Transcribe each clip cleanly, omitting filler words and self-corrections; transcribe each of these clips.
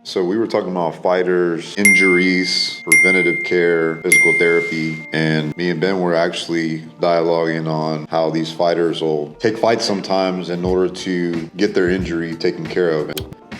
So we were talking about fighters, injuries, preventative care, physical therapy, and me and Ben were actually dialoguing on how these fighters will take fights sometimes in order to get their injury taken care of.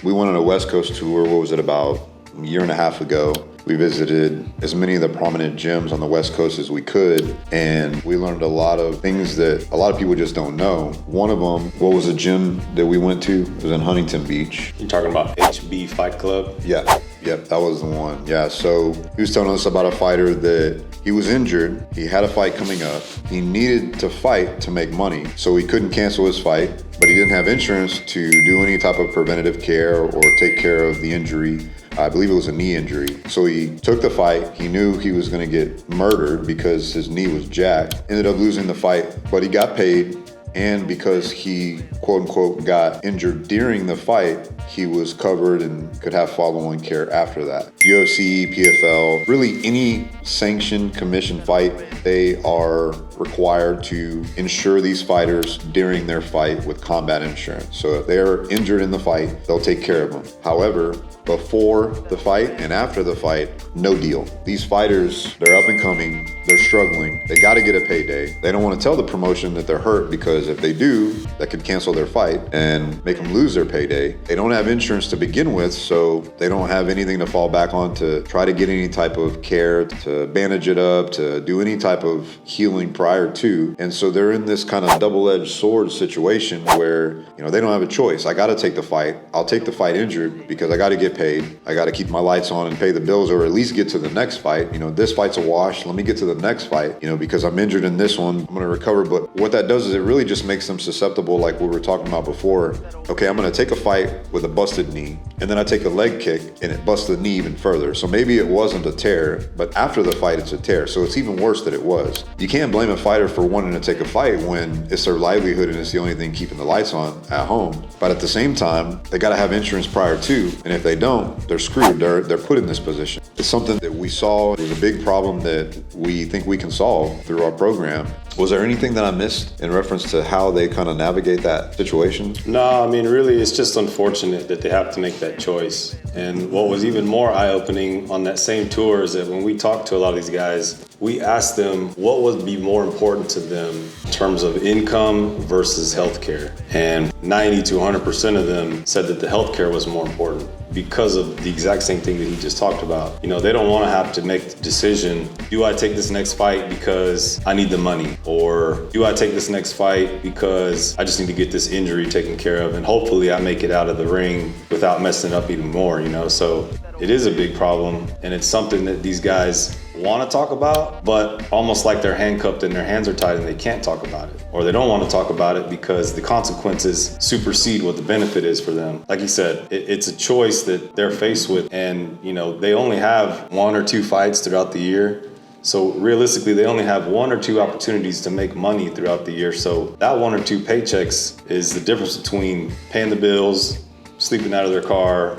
We went on a West Coast tour, what was it, about a year and a half ago. We visited as many of the prominent gyms on the West Coast as we could, and we learned a lot of things that a lot of people just don't know. One of them, what was a gym that we went to? It was in Huntington Beach. You're talking about HB Fight Club? Yeah. Yep, that was the one. Yeah, so he was telling us about a fighter that he was injured. He had a fight coming up. He needed to fight to make money, so he couldn't cancel his fight, but he didn't have insurance to do any type of preventative care or take care of the injury. I believe it was a knee injury. So he took the fight. He knew he was going to get murdered because his knee was jacked. Ended up losing the fight, but he got paid. And because he, quote unquote, got injured during the fight, he was covered and could have follow-on care after that. UFC, PFL, really any sanctioned commission fight, they are required to insure these fighters during their fight with combat insurance. So if they're injured in the fight, they'll take care of them. However, before the fight and after the fight, no deal. These fighters, they're up and coming, they're struggling, they gotta get a payday. They don't wanna tell the promotion that they're hurt because if they do, that could cancel their fight and make them lose their payday. They don't have insurance to begin with, so they don't have anything to fall back on to try to get any type of care, to bandage it up, to do any type of healing prior to. And so they're in this kind of double-edged sword situation where, they don't have a choice. I gotta take the fight. I'll take the fight injured because I gotta get paid. I gotta keep my lights on and pay the bills, or at least get to the next fight. This fight's a wash. Let me get to the next fight, because I'm injured in this one. I'm gonna recover. But what that does is it really just makes them susceptible, like we were talking about before. Okay, I'm gonna take a fight with a busted knee, and then I take a leg kick and it busts the knee even further. So maybe it wasn't a tear, but after the fight it's a tear. So it's even worse that it was. You can't blame a fighter for wanting to take a fight when it's their livelihood and it's the only thing keeping the lights on at home. But at the same time, they gotta have insurance prior to, and if they don't, they're screwed. They're put in this position. It's something that we saw. It was a big problem that we think we can solve through our program. Was there anything that I missed in reference to how they kind of navigate that situation? No, really, it's just unfortunate that they have to make that choice. And what was even more eye-opening on that same tour is that when we talked to a lot of these guys, we asked them what would be more important to them in terms of income versus healthcare. And 90 to 100% of them said that the healthcare was more important because of the exact same thing that he just talked about. They don't want to have to make the decision, do I take this next fight because I need the money? Or do I take this next fight because I just need to get this injury taken care of and hopefully I make it out of the ring without messing up even more, So it is a big problem, and it's something that these guys want to talk about, but almost like they're handcuffed and their hands are tied and they can't talk about it. Or they don't want to talk about it because the consequences supersede what the benefit is for them. Like you said, it's a choice that they're faced with, and they only have 1 or 2 fights throughout the year. So realistically, they only have 1 or 2 opportunities to make money throughout the year. So that 1 or 2 paychecks is the difference between paying the bills, sleeping out of their car,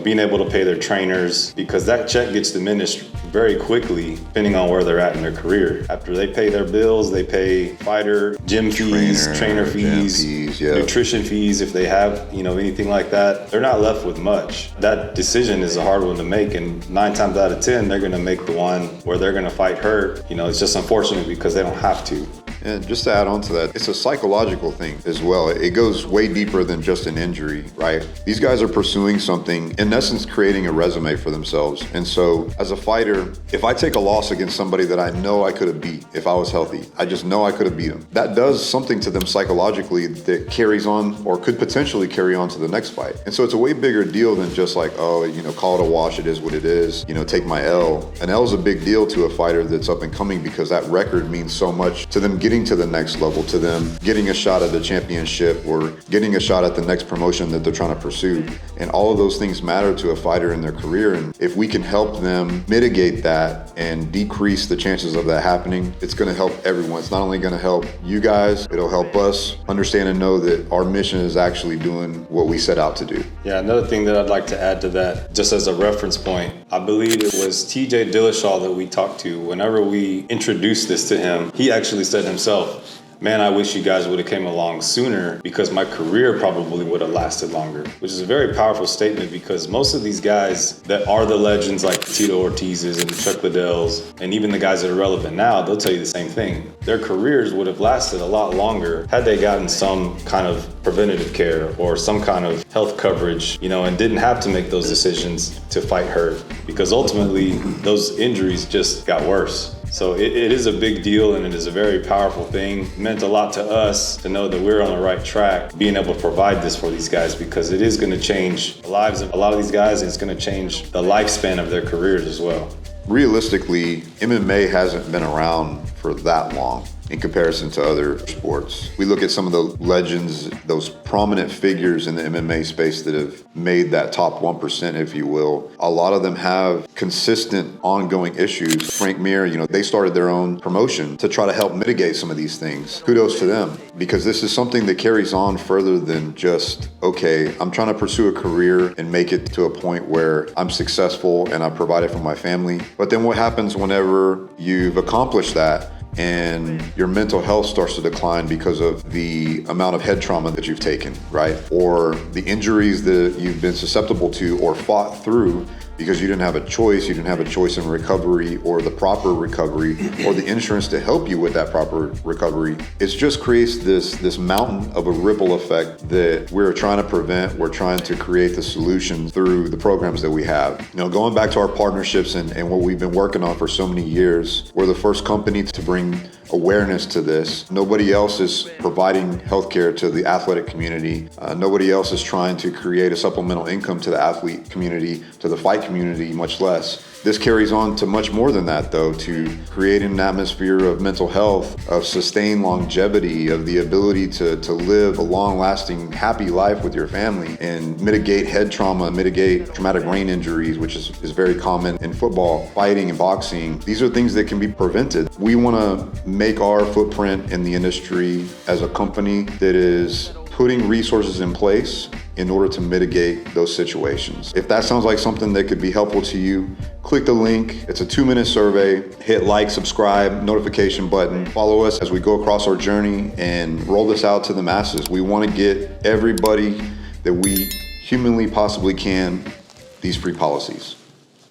being able to pay their trainers, because that check gets diminished very quickly depending on where they're at in their career. After they pay their bills, they pay fighter, gym fees, trainer fees, nutrition fees if they have, anything like that. They're not left with much. That decision is a hard one to make, and 9 times out of 10, they're gonna make the one where they're gonna fight hurt. It's just unfortunate because they don't have to. And just to add on to that, it's a psychological thing as well. It goes way deeper than just an injury, right? These guys are pursuing something, in essence, creating a resume for themselves. And so as a fighter, if I take a loss against somebody that I know I could have beat if I was healthy, I just know I could have beat them. That does something to them psychologically that carries on or could potentially carry on to the next fight. And so it's a way bigger deal than just like, call it a wash, it is what it is, take my L. An L is a big deal to a fighter that's up and coming because that record means so much to them getting to the next level, to them getting a shot at the championship or getting a shot at the next promotion that they're trying to pursue. And all of those things matter to a fighter in their career. And if we can help them mitigate that and decrease the chances of that happening, it's going to help everyone. It's not only going to help you guys, it'll help us understand and know that our mission is actually doing what we set out to do. Yeah, another thing that I'd like to add to that, just as a reference point, I believe it was TJ Dillashaw that we talked to. Whenever we introduced this to him, he actually said himself, man, I wish you guys would have came along sooner because my career probably would have lasted longer, which is a very powerful statement because most of these guys that are the legends like Tito Ortiz's and Chuck Liddell's, and even the guys that are relevant now, they'll tell you the same thing. Their careers would have lasted a lot longer had they gotten some kind of preventative care or some kind of health coverage, and didn't have to make those decisions to fight hurt, because ultimately those injuries just got worse. So it is a big deal, and it is a very powerful thing. It meant a lot to us to know that we're on the right track, being able to provide this for these guys, because it is going to change the lives of a lot of these guys, and it's going to change the lifespan of their careers as well. Realistically, MMA hasn't been around for that long in comparison to other sports. We look at some of the legends, those prominent figures in the MMA space that have made that top 1%, if you will. A lot of them have consistent ongoing issues. Frank Mir, they started their own promotion to try to help mitigate some of these things. Kudos to them, because this is something that carries on further than just, okay, I'm trying to pursue a career and make it to a point where I'm successful and I provide it for my family. But then what happens whenever you've accomplished that and your mental health starts to decline because of the amount of head trauma that you've taken, right? Or the injuries that you've been susceptible to or fought through because you didn't have a choice. You didn't have a choice in recovery or the proper recovery or the insurance to help you with that proper recovery. It just creates this mountain of a ripple effect that we're trying to prevent. We're trying to create the solution through the programs that we have. Going back to our partnerships and what we've been working on for so many years, we're the first company to bring awareness to this. Nobody else is providing healthcare to the athletic community. Nobody else is trying to create a supplemental income to the athlete community, to the fight community, much less. This carries on to much more than that, though, to creating an atmosphere of mental health, of sustained longevity, of the ability to live a long-lasting, happy life with your family and mitigate head trauma, mitigate traumatic brain injuries, which is very common in football, fighting, and boxing. These are things that can be prevented. We want to make our footprint in the industry as a company that is putting resources in place in order to mitigate those situations. If that sounds like something that could be helpful to you, click the link. It's a 2-minute survey. Hit like, subscribe, notification button. Follow us as we go across our journey and roll this out to the masses. We want to get everybody that we humanly possibly can these free policies.